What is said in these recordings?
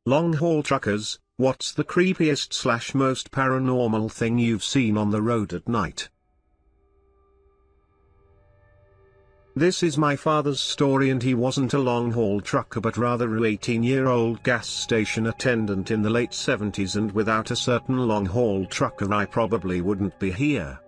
Long-haul truckers, what's the creepiest / most paranormal thing you've seen on the road at night? This is my father's story, and he wasn't a long-haul trucker but rather an 18-year-old gas station attendant in the late 70s, and without a certain long-haul trucker I probably wouldn't be here.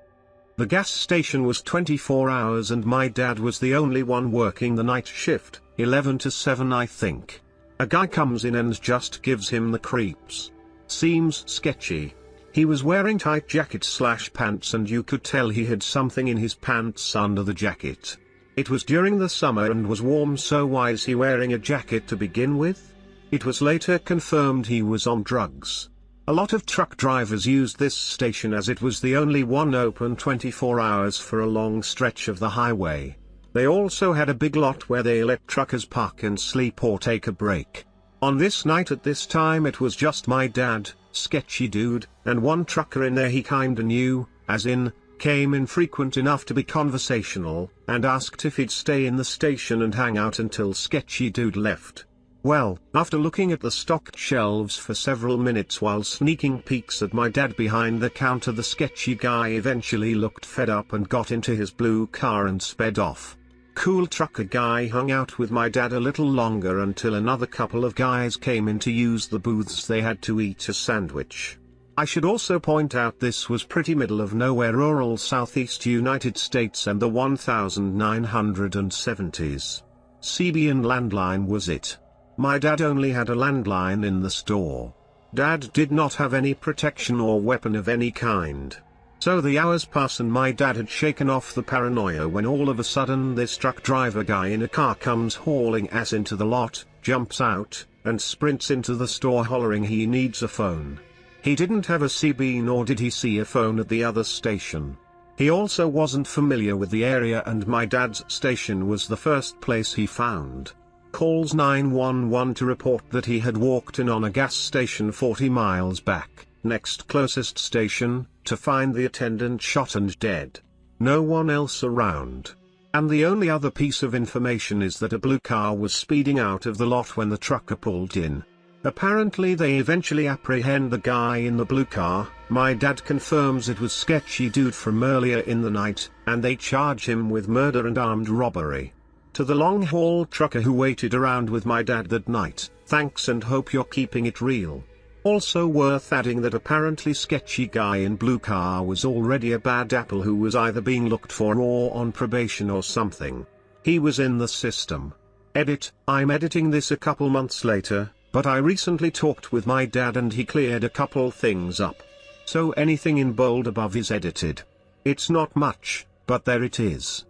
The gas station was 24 hours and my dad was the only one working the night shift, 11 to 7 I think. A guy comes in and just gives him the creeps. Seems sketchy. He was wearing tight jacket / pants, and you could tell he had something in his pants under the jacket. It was during the summer and was warm, so why is he wearing a jacket to begin with? It was later confirmed he was on drugs. A lot of truck drivers used this station as it was the only one open 24 hours for a long stretch of the highway. They also had a big lot where they let truckers park and sleep or take a break. On this night at this time it was just my dad, sketchy dude, and one trucker in there he kinda knew, as in, came in frequent enough to be conversational, and asked if he'd stay in the station and hang out until sketchy dude left. Well, after looking at the stocked shelves for several minutes while sneaking peeks at my dad behind the counter, the sketchy guy eventually looked fed up and got into his blue car and sped off. Cool trucker guy hung out with my dad a little longer until another couple of guys came in to use the booths. They had to eat a sandwich. I should also point out this was pretty middle of nowhere rural southeast United States and the 1970s. CB landline was it. My dad only had a landline in the store. Dad did not have any protection or weapon of any kind. So the hours pass and my dad had shaken off the paranoia when all of a sudden this truck driver guy in a car comes hauling ass into the lot, jumps out, and sprints into the store hollering he needs a phone. He didn't have a CB nor did he see a phone at the other station. He also wasn't familiar with the area and my dad's station was the first place he found. Calls 911 to report that he had walked in on a gas station 40 miles back, next closest station, to find the attendant shot and dead. No one else around. And the only other piece of information is that a blue car was speeding out of the lot when the trucker pulled in. Apparently they eventually apprehend the guy in the blue car. My dad confirms it was sketchy dude from earlier in the night, and they charge him with murder and armed robbery. To the long-haul trucker who waited around with my dad that night, thanks and hope you're keeping it real. Also worth adding that apparently sketchy guy in blue car was already a bad apple who was either being looked for or on probation or something. He was in the system. Edit, I'm editing this a couple months later, but I recently talked with my dad and he cleared a couple things up. So anything in bold above is edited. It's not much, but there it is.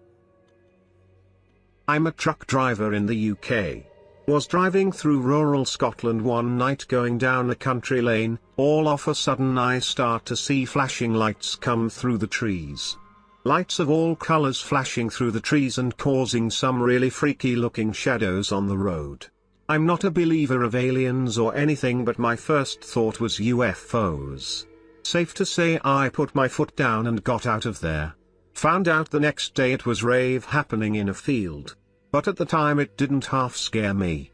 I'm a truck driver in the UK. Was driving through rural Scotland one night going down a country lane, all of a sudden I start to see flashing lights come through the trees. Lights of all colors flashing through the trees and causing some really freaky looking shadows on the road. I'm not a believer of aliens or anything, but my first thought was UFOs. Safe to say I put my foot down and got out of there. Found out the next day it was rave happening in a field. But at the time it didn't half scare me.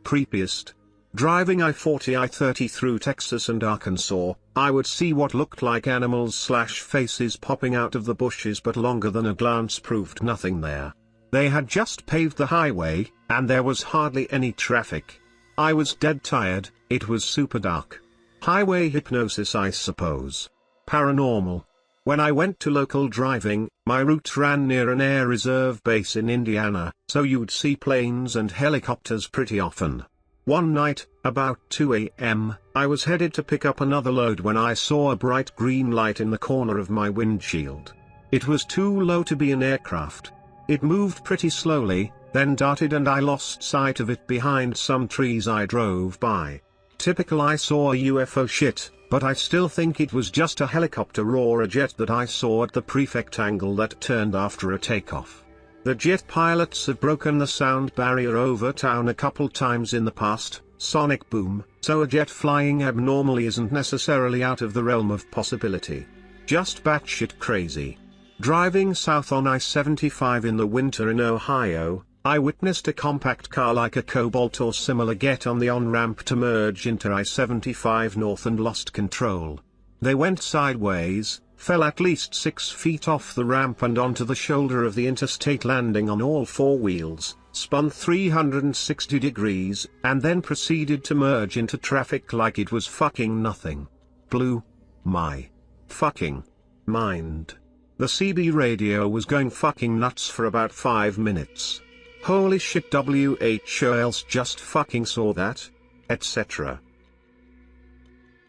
Creepiest. Driving I-40 I-30 through Texas and Arkansas, I would see what looked like animals / faces popping out of the bushes, but longer than a glance proved nothing there. They had just paved the highway, and there was hardly any traffic. I was dead tired, it was super dark. Highway hypnosis I suppose. Paranormal. When I went to local driving, my route ran near an air reserve base in Indiana, so you'd see planes and helicopters pretty often. One night, about 2 a.m., I was headed to pick up another load when I saw a bright green light in the corner of my windshield. It was too low to be an aircraft. It moved pretty slowly, then darted and I lost sight of it behind some trees I drove by. Typical I saw a UFO shit. But I still think it was just a helicopter or a jet that I saw at the prefect angle that turned after a takeoff. The jet pilots have broken the sound barrier over town a couple times in the past, sonic boom, so a jet flying abnormally isn't necessarily out of the realm of possibility. Just batshit crazy. Driving south on I-75 in the winter in Ohio, I witnessed a compact car like a Cobalt or similar get on the on-ramp to merge into I-75 North and lost control. They went sideways, fell at least 6 feet off the ramp and onto the shoulder of the interstate, landing on all 4 wheels, spun 360 degrees, and then proceeded to merge into traffic like it was fucking nothing. Blew my fucking mind. The CB radio was going fucking nuts for about 5 minutes. Holy shit, who else just fucking saw that? Etc.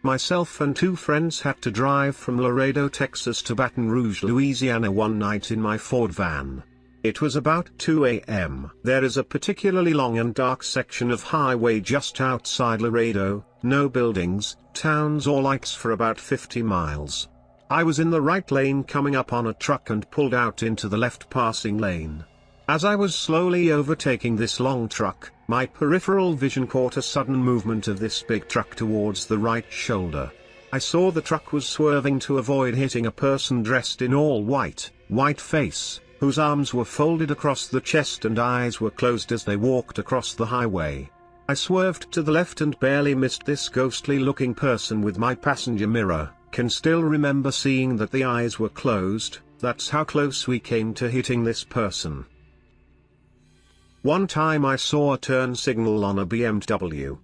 Myself and 2 friends had to drive from Laredo, Texas to Baton Rouge, Louisiana one night in my Ford van. It was about 2 a.m. There is a particularly long and dark section of highway just outside Laredo, no buildings, towns or lights for about 50 miles. I was in the right lane coming up on a truck and pulled out into the left passing lane. As I was slowly overtaking this long truck, my peripheral vision caught a sudden movement of this big truck towards the right shoulder. I saw the truck was swerving to avoid hitting a person dressed in all white face, whose arms were folded across the chest and eyes were closed as they walked across the highway. I swerved to the left and barely missed this ghostly-looking person with my passenger mirror. Can still remember seeing that the eyes were closed. That's how close we came to hitting this person. One time I saw a turn signal on a BMW.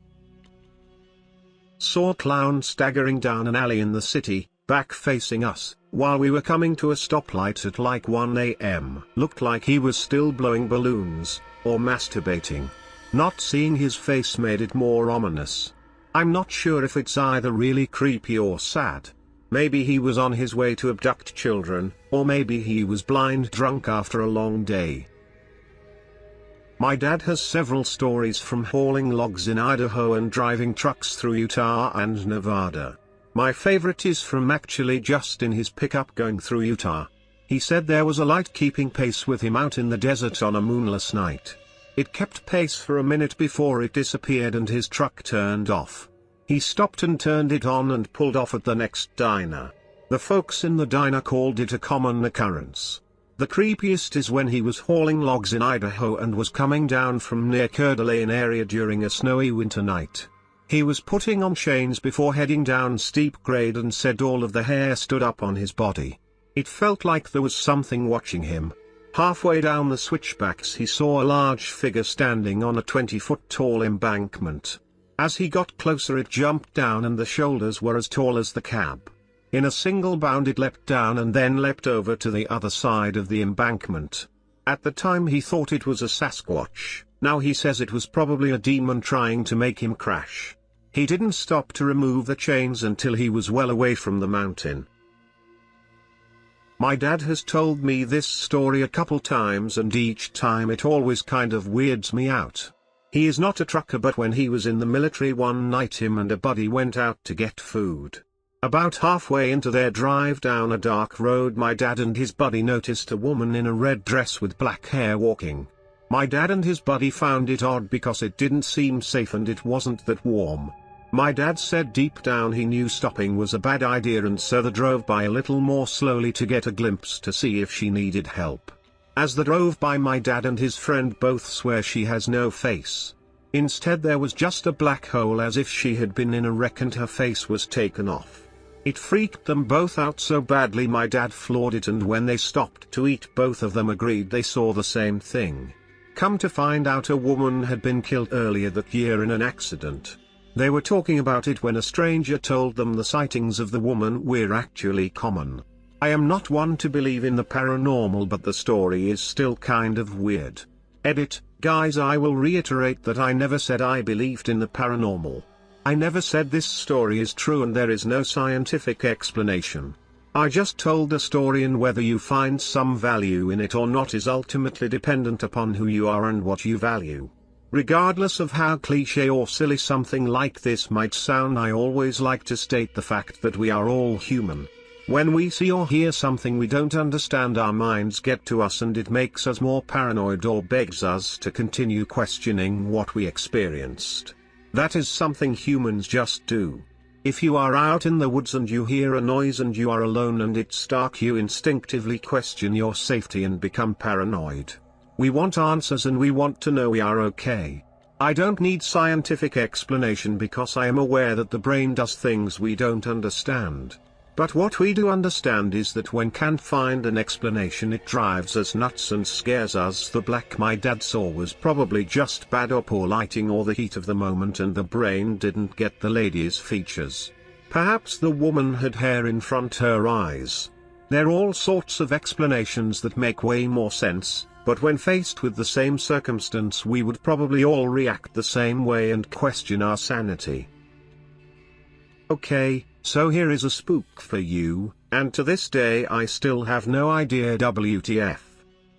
Saw a clown staggering down an alley in the city, back facing us, while we were coming to a stoplight at like 1 a.m. Looked like he was still blowing balloons, or masturbating. Not seeing his face made it more ominous. I'm not sure if it's either really creepy or sad. Maybe he was on his way to abduct children, or maybe he was blind drunk after a long day. My dad has several stories from hauling logs in Idaho and driving trucks through Utah and Nevada. My favorite is from actually just in his pickup going through Utah. He said there was a light keeping pace with him out in the desert on a moonless night. It kept pace for a minute before it disappeared and his truck turned off. He stopped and turned it on and pulled off at the next diner. The folks in the diner called it a common occurrence. The creepiest is when he was hauling logs in Idaho and was coming down from near Coeur d'Alene area during a snowy winter night. He was putting on chains before heading down steep grade and said all of the hair stood up on his body. It felt like there was something watching him. Halfway down the switchbacks he saw a large figure standing on a 20-foot tall embankment. As he got closer it jumped down and the shoulders were as tall as the cab. In a single bound it leapt down and then leapt over to the other side of the embankment. At the time he thought it was a Sasquatch, now he says it was probably a demon trying to make him crash. He didn't stop to remove the chains until he was well away from the mountain. My dad has told me this story a couple times and each time it always kind of weirds me out. He is not a trucker, but when he was in the military one night him and a buddy went out to get food. About halfway into their drive down a dark road my dad and his buddy noticed a woman in a red dress with black hair walking. My dad and his buddy found it odd because it didn't seem safe and it wasn't that warm. My dad said deep down he knew stopping was a bad idea and so they drove by a little more slowly to get a glimpse to see if she needed help. As they drove by my dad and his friend both swear she has no face. Instead there was just a black hole as if she had been in a wreck and her face was taken off. It freaked them both out so badly my dad floored it, and when they stopped to eat both of them agreed they saw the same thing. Come to find out a woman had been killed earlier that year in an accident. They were talking about it when a stranger told them the sightings of the woman were actually common. I am not one to believe in the paranormal, but the story is still kind of weird. Edit, guys, I will reiterate that I never said I believed in the paranormal. I never said this story is true and there is no scientific explanation. I just told a story and whether you find some value in it or not is ultimately dependent upon who you are and what you value. Regardless of how cliché or silly something like this might sound, I always like to state the fact that we are all human. When we see or hear something we don't understand, our minds get to us and it makes us more paranoid or begs us to continue questioning what we experienced. That is something humans just do. If you are out in the woods and you hear a noise and you are alone and it's dark, you instinctively question your safety and become paranoid. We want answers and we want to know we are okay. I don't need scientific explanation because I am aware that the brain does things we don't understand. But what we do understand is that when can't find an explanation it drives us nuts and scares us. The black my dad saw was probably just bad or poor lighting or the heat of the moment, and the brain didn't get the lady's features. Perhaps the woman had hair in front her eyes. There are all sorts of explanations that make way more sense, but when faced with the same circumstance we would probably all react the same way and question our sanity. Okay, so here is a spook for you, and to this day I still have no idea WTF.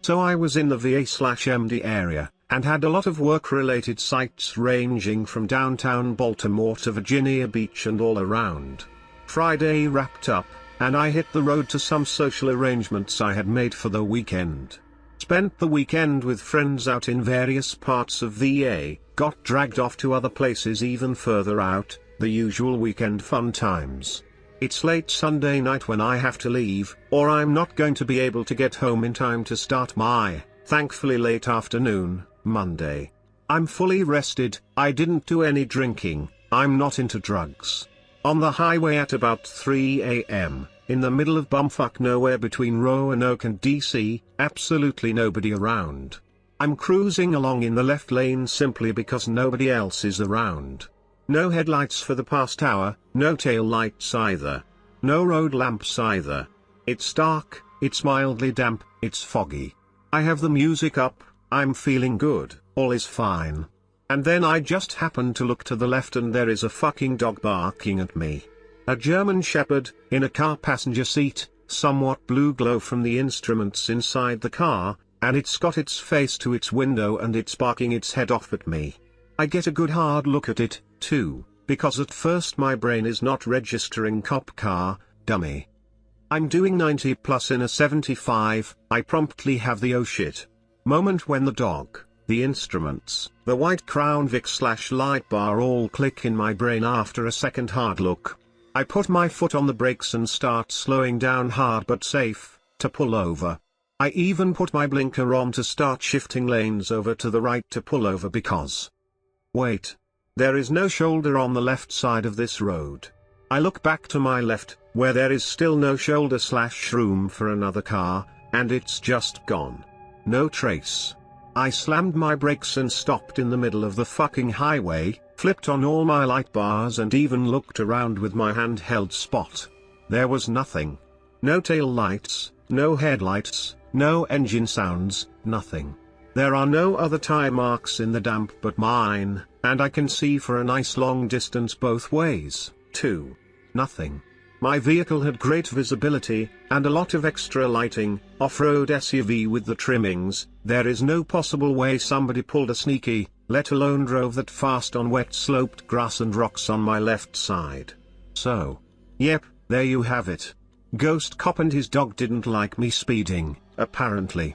So I was in the VA/MD area, and had a lot of work-related sites ranging from downtown Baltimore to Virginia Beach and all around. Friday wrapped up, and I hit the road to some social arrangements I had made for the weekend. Spent the weekend with friends out in various parts of VA, got dragged off to other places even further out, the usual weekend fun times. It's late Sunday night when I have to leave, or I'm not going to be able to get home in time to start my, thankfully late afternoon, Monday. I'm fully rested, I didn't do any drinking, I'm not into drugs. On the highway at about 3 a.m., in the middle of bumfuck nowhere between Roanoke and DC, absolutely nobody around. I'm cruising along in the left lane simply because nobody else is around. No headlights for the past hour, no tail lights either. No road lamps either. It's dark, it's mildly damp, it's foggy. I have the music up, I'm feeling good, all is fine. And then I just happen to look to the left and there is a fucking dog barking at me. A German Shepherd, in a car passenger seat, somewhat blue glow from the instruments inside the car, and it's got its face to its window and it's barking its head off at me. I get a good hard look at it, too, because at first my brain is not registering cop car, dummy. I'm doing 90 plus in a 75, I promptly have the oh shit moment when the dog, the instruments, the white Crown Vic/light bar all click in my brain. After a second hard look, I put my foot on the brakes and start slowing down hard but safe, to pull over. I even put my blinker on to start shifting lanes over to the right to pull over because... Wait. There is no shoulder on the left side of this road. I look back to my left, where there is still no shoulder/room for another car, and it's just gone. No trace. I slammed my brakes and stopped in the middle of the fucking highway, flipped on all my light bars and even looked around with my handheld spot. There was nothing. No tail lights, no headlights, no engine sounds, nothing. There are no other tire marks in the damp but mine, and I can see for a nice long distance both ways, too. Nothing. My vehicle had great visibility, and a lot of extra lighting, off-road SUV with the trimmings. There is no possible way somebody pulled a sneaky, let alone drove that fast on wet sloped grass and rocks on my left side. So. Yep, there you have it. Ghost cop and his dog didn't like me speeding, apparently.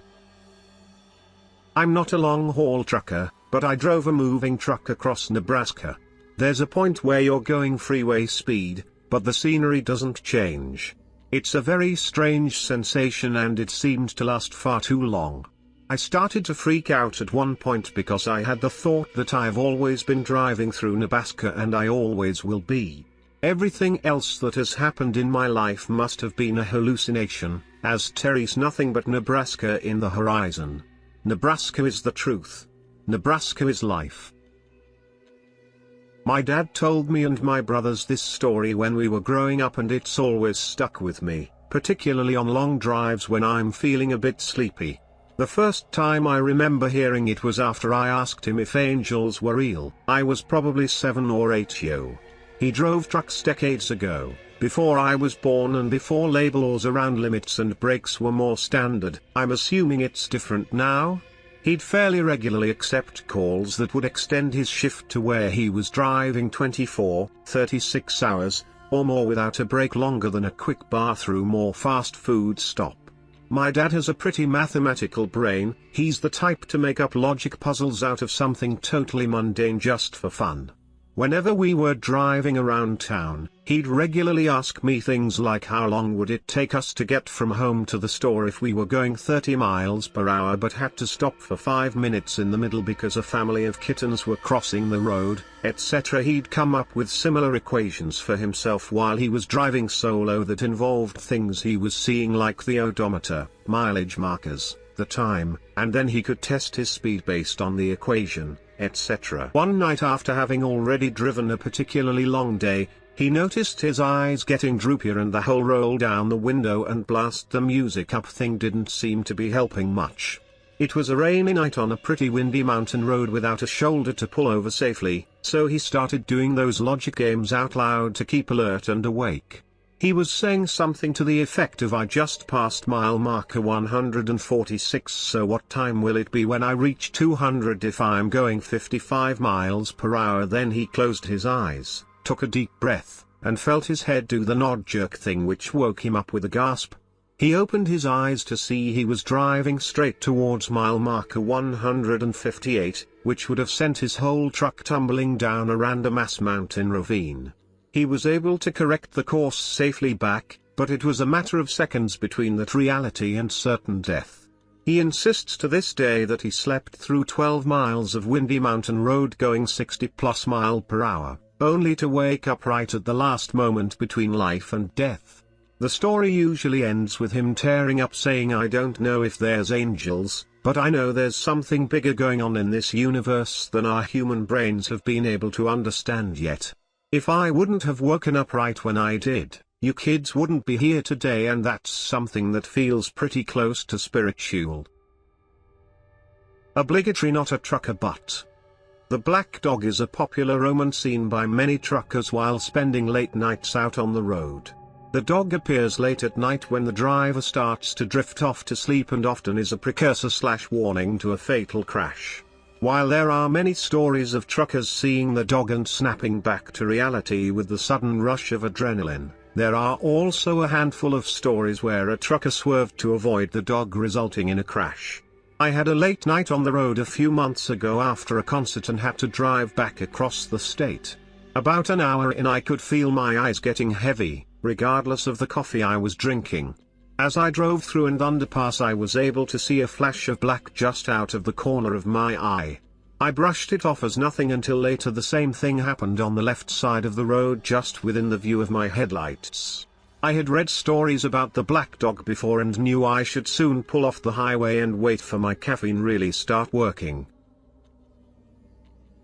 I'm not a long-haul trucker, but I drove a moving truck across Nebraska. There's a point where you're going freeway speed, but the scenery doesn't change. It's a very strange sensation and it seemed to last far too long. I started to freak out at one point because I had the thought that I've always been driving through Nebraska and I always will be. Everything else that has happened in my life must have been a hallucination, as Terry's nothing but Nebraska in the horizon. Nebraska is the truth. Nebraska is life. My dad told me and my brothers this story when we were growing up and it's always stuck with me, particularly on long drives when I'm feeling a bit sleepy. The first time I remember hearing it was after I asked him if angels were real. I was probably 7 or 8 yo. He drove trucks decades ago, before I was born and before labor laws around limits and brakes were more standard. I'm assuming it's different now. He'd fairly regularly accept calls that would extend his shift to where he was driving 24, 36 hours, or more without a break longer than a quick bathroom or fast food stop. My dad has a pretty mathematical brain. He's the type to make up logic puzzles out of something totally mundane just for fun. Whenever we were driving around town, he'd regularly ask me things like how long would it take us to get from home to the store if we were going 30 miles per hour but had to stop for 5 minutes in the middle because a family of kittens were crossing the road, etc. He'd come up with similar equations for himself while he was driving solo that involved things he was seeing like the odometer, mileage markers, the time, and then he could test his speed based on the equation, etc. One night after having already driven a particularly long day, he noticed his eyes getting droopier and the whole roll down the window and blast the music up thing didn't seem to be helping much. It was a rainy night on a pretty windy mountain road without a shoulder to pull over safely, so he started doing those logic games out loud to keep alert and awake. He was saying something to the effect of I just passed mile marker 146, so what time will it be when I reach 200 if I'm going 55 miles per hour? Then he closed his eyes, took a deep breath, and felt his head do the nod jerk thing which woke him up with a gasp. He opened his eyes to see he was driving straight towards mile marker 158, which would have sent his whole truck tumbling down a random ass mountain ravine. He was able to correct the course safely back, but it was a matter of seconds between that reality and certain death. He insists to this day that he slept through 12 miles of windy mountain road going 60+ miles per hour, only to wake up right at the last moment between life and death. The story usually ends with him tearing up saying, I don't know if there's angels, but I know there's something bigger going on in this universe than our human brains have been able to understand yet. If I wouldn't have woken up right when I did, you kids wouldn't be here today, and that's something that feels pretty close to spiritual. Obligatory not a trucker but. The black dog is a popular omen seen by many truckers while spending late nights out on the road. The dog appears late at night when the driver starts to drift off to sleep and often is a precursor/warning to a fatal crash. While there are many stories of truckers seeing the dog and snapping back to reality with the sudden rush of adrenaline, there are also a handful of stories where a trucker swerved to avoid the dog resulting in a crash. I had a late night on the road a few months ago after a concert and had to drive back across the state. About an hour in I could feel my eyes getting heavy, regardless of the coffee I was drinking. As I drove through an underpass I was able to see a flash of black just out of the corner of my eye. I brushed it off as nothing until later the same thing happened on the left side of the road just within the view of my headlights. I had read stories about the black dog before and knew I should soon pull off the highway and wait for my caffeine really start working.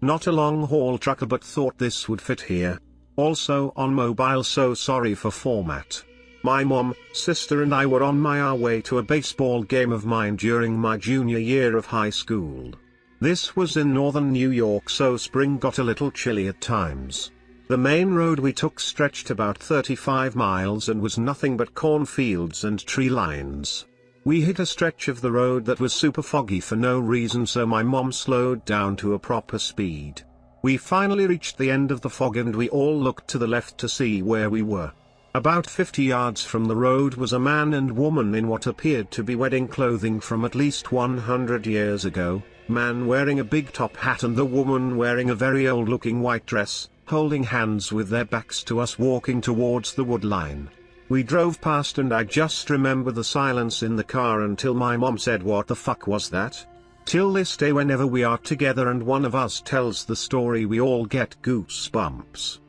Not a long-haul trucker but thought this would fit here. Also on mobile, so sorry for format. My mom, sister and I were on our way to a baseball game of mine during my junior year of high school. This was in northern New York, so spring got a little chilly at times. The main road we took stretched about 35 miles and was nothing but cornfields and tree lines. We hit a stretch of the road that was super foggy for no reason, so my mom slowed down to a proper speed. We finally reached the end of the fog and we all looked to the left to see where we were. About 50 yards from the road was a man and woman in what appeared to be wedding clothing from at least 100 years ago, man wearing a big top hat and the woman wearing a very old-looking white dress, holding hands with their backs to us walking towards the wood line. We drove past and I just remember the silence in the car until my mom said, "What the fuck was that?" Till this day whenever we are together and one of us tells the story we all get goosebumps.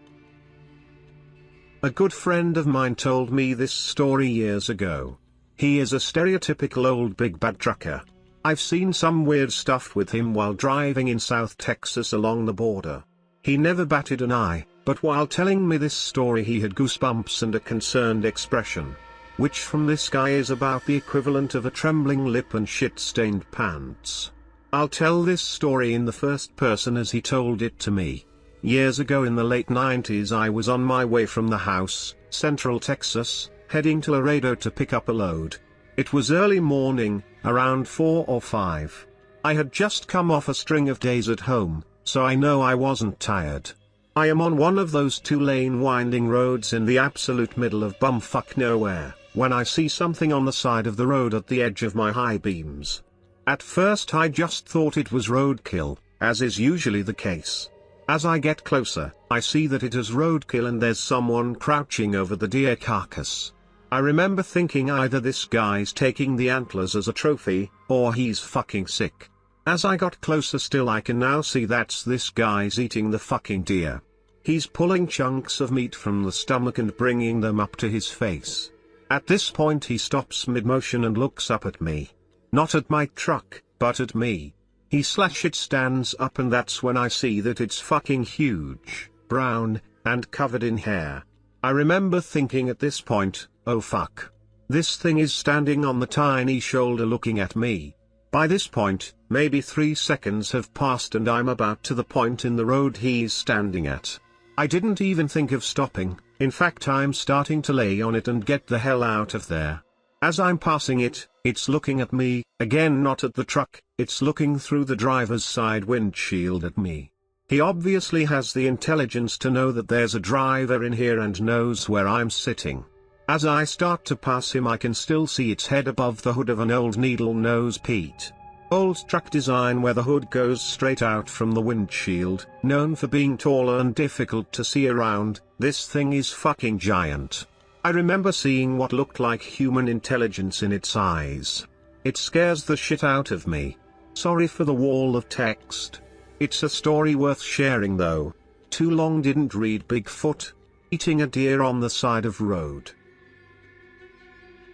A good friend of mine told me this story years ago. He is a stereotypical old big bad trucker. I've seen some weird stuff with him while driving in South Texas along the border. He never batted an eye, but while telling me this story he had goosebumps and a concerned expression. Which from this guy is about the equivalent of a trembling lip and shit-stained pants. I'll tell this story in the first person as he told it to me. Years ago in the late 90s I was on my way from the house, Central Texas, heading to Laredo to pick up a load. It was early morning, around 4 or 5. I had just come off a string of days at home, so I know I wasn't tired. I am on one of those 2-lane winding roads in the absolute middle of bumfuck nowhere, when I see something on the side of the road at the edge of my high beams. At first I just thought it was roadkill, as is usually the case. As I get closer, I see that it is roadkill and there's someone crouching over the deer carcass. I remember thinking either this guy's taking the antlers as a trophy, or he's fucking sick. As I got closer still I can now see that's this guy's eating the fucking deer. He's pulling chunks of meat from the stomach and bringing them up to his face. At this point he stops mid-motion and looks up at me. Not at my truck, but at me. He it stands up and that's when I see that it's fucking huge, brown, and covered in hair. I remember thinking at this point, oh fuck. This thing is standing on the tiny shoulder looking at me. By this point, maybe 3 seconds have passed and I'm about to the point in the road he's standing at. I didn't even think of stopping, in fact I'm starting to lay on it and get the hell out of there. As I'm passing it, it's looking at me, again not at the truck, it's looking through the driver's side windshield at me. He obviously has the intelligence to know that there's a driver in here and knows where I'm sitting. As I start to pass him I can still see its head above the hood of an old needle nose Pete. Old truck design where the hood goes straight out from the windshield, known for being taller and difficult to see around. This thing is fucking giant. I remember seeing what looked like human intelligence in its eyes. It scares the shit out of me. Sorry for the wall of text. It's a story worth sharing though. Too long didn't read Bigfoot. Eating a deer on the side of road.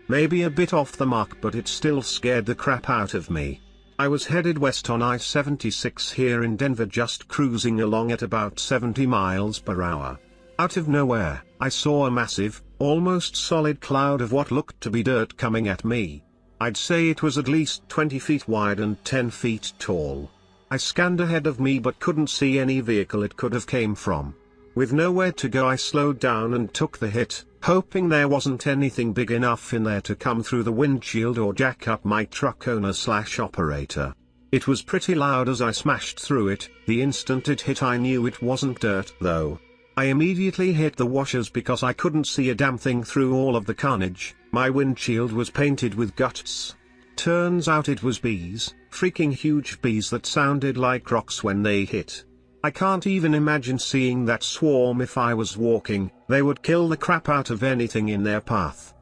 Maybe a bit off the mark but it still scared the crap out of me. I was headed west on I-76 here in Denver just cruising along at about 70 miles per hour. Out of nowhere, I saw a massive, almost solid cloud of what looked to be dirt coming at me. I'd say it was at least 20 feet wide and 10 feet tall. I scanned ahead of me but couldn't see any vehicle it could have came from. With nowhere to go I slowed down and took the hit, hoping there wasn't anything big enough in there to come through the windshield or jack up my truck owner/operator. It was pretty loud as I smashed through it. The instant it hit I knew it wasn't dirt though. I immediately hit the washers because I couldn't see a damn thing through all of the carnage. My windshield was painted with guts. Turns out it was bees, freaking huge bees that sounded like rocks when they hit. I can't even imagine seeing that swarm if I was walking. They would kill the crap out of anything in their path.